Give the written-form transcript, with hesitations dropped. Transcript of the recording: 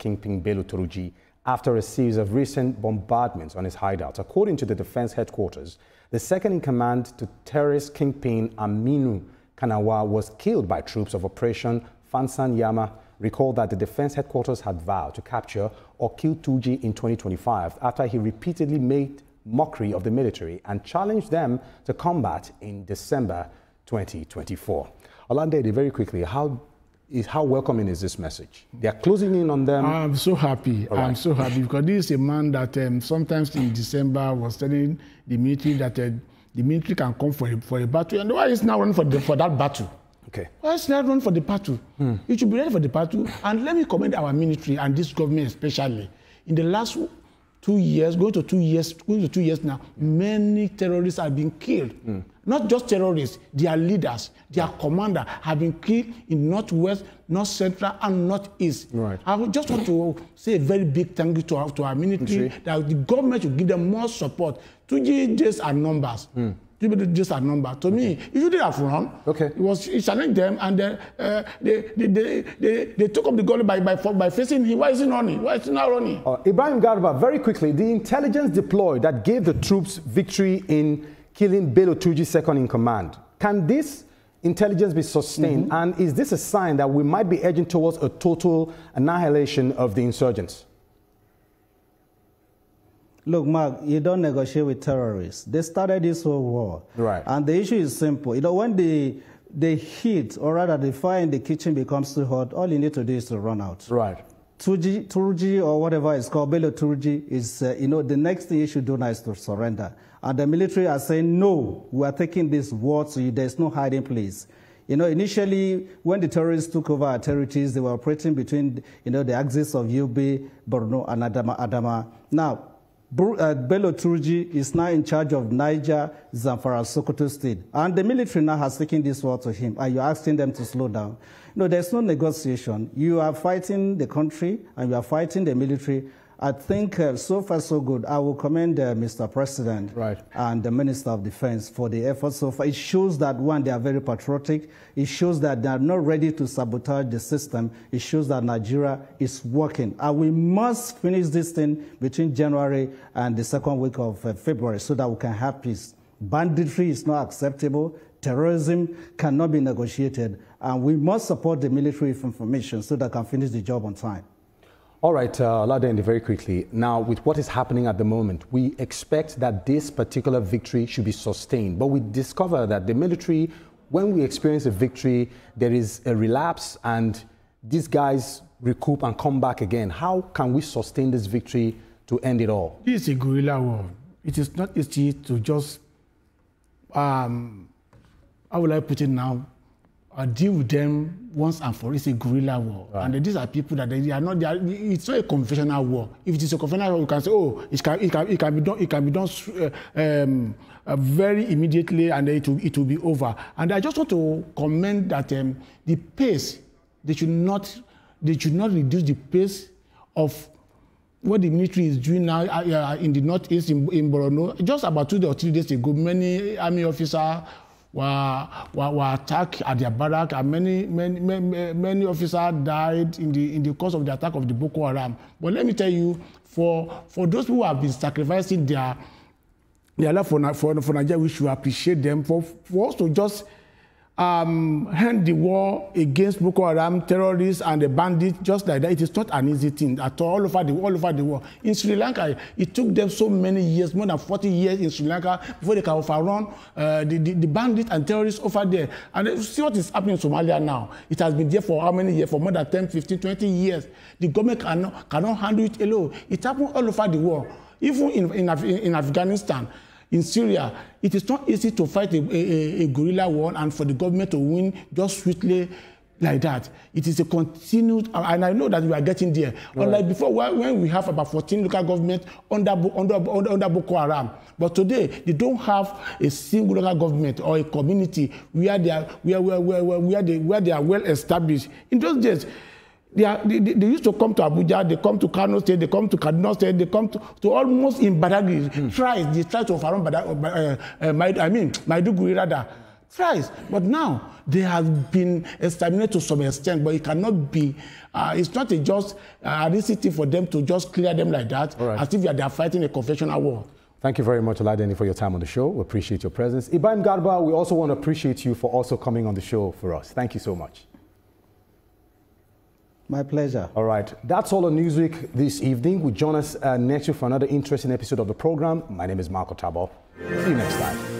kingpin Bello Turji after a series of recent bombardments on his hideout. According to the defense headquarters, the second-in-command to terrorist kingpin Aminu Kanawa was killed by troops of Operation Fansan Yama. Recall that the defense headquarters had vowed to capture or kill Turji in 2025 after he repeatedly made mockery of the military and challenged them to combat in December 2024. Olandede, very quickly, how welcoming is this message? They are closing in on them. I'm so happy. Right. I'm so happy because this is a man that sometimes in December was telling the military that the military can come for a battle. And why is now running for that battle? Okay. Why is not running for the battle? You should be ready for the battle. And let me commend our military and this government especially. In the last 2 years, going to 2 years now, many terrorists have been killed. Not just terrorists, their leaders, their commander have been killed in Northwest, North Central, and Northeast. Right. I just want to say a very big thank you to our military, that the government should give them more support. 2 days are numbers. 2 days are numbers. To me, if you did have run, it challenged them, and they took up the goal by facing him. Why is he running? Why is he not running? Ibrahim Garba, very quickly, the intelligence deployed that gave the troops victory in killing Bello Turji second in command. Can this intelligence be sustained? And is this a sign that we might be edging towards a total annihilation of the insurgents? Look, Mark, you don't negotiate with terrorists. They started this whole war. Right. And the issue is simple. You know, when the heat, or rather the fire in the kitchen becomes too hot, all you need to do is to run out. Right. Turji, or whatever it's called, Bello Turji, is, the next thing you should do now is to surrender. And the military are saying, no, we are taking this war to you. There's no hiding place. You know, initially, when the terrorists took over our territories, they were operating between, the axis of Yobe, Borno, and Adama. Now, Bello Turji is now in charge of Niger, Zamfara, Sokoto State. And the military now has taken this war to him. And you're asking them to slow down. No, there's no negotiation. You are fighting the country and you are fighting the military. I think so far so good. I will commend Mr. President and the Minister of Defense for the effort so far. It shows that, one, they are very patriotic. It shows that they are not ready to sabotage the system. It shows that Nigeria is working. And we must finish this thing between January and the second week of February so that we can have peace. Banditry is not acceptable. Terrorism cannot be negotiated. And we must support the military information so that they can finish the job on time. All right, Oladende, very quickly. Now, with what is happening at the moment, we expect that this particular victory should be sustained. But we discover that the military, when we experience a victory, there is a relapse and these guys recoup and come back again. How can we sustain this victory to end it all? This is a guerrilla war. It is not easy to just, how will I put it now? Deal with them once and for all. It's a guerrilla war. And these are people that it's not a conventional war. If it is a conventional war, you can say, oh, it can be done very immediately and it will be over. And I just want to comment that the pace, they should not reduce the pace of what the military is doing now in the northeast, in Borno. Just about 2 or 3 days ago, many army officers were attacked at their barrack, and many officers died in the course of the attack of the Boko Haram. But let me tell you, for those who have been sacrificing their life for Nigeria, we should appreciate them. For us to just end the war against Boko Haram, terrorists and the bandits, just like that, it is not an easy thing at all over the world. In Sri Lanka, it took them so many years, more than 40 years in Sri Lanka, before they can overrun the bandits and terrorists over there. And see what is happening in Somalia now. It has been there for how many years? For more than 10, 15, 20 years. The government cannot handle it alone. It happened all over the world. Even in Afghanistan, in Syria, it is not easy to fight a guerrilla war and for the government to win just swiftly like that. It is a continued, and I know that we are getting there. Unlike before, when we have about 14 local governments under Boko Haram. But today, they don't have a single local government or a community where they are well established. In those days, they used to come to Abuja, they come to Kano State, they come to Kaduna State, they come to almost in Badagry. They try to overrun Maiduguri rather. thrice. But now they have been exterminated to some extent, but it cannot be, it's not just an easy thing for them to just clear them like that, as if they are fighting a conventional war. Thank you very much, Oladeni, for your time on the show. We appreciate your presence. Ibrahim Garba, we also want to appreciate you for also coming on the show for us. Thank you so much. My pleasure. All right. That's all on Newsweek this evening. We'll join us next week for another interesting episode of the program. My name is Marco Tabo. See you next time.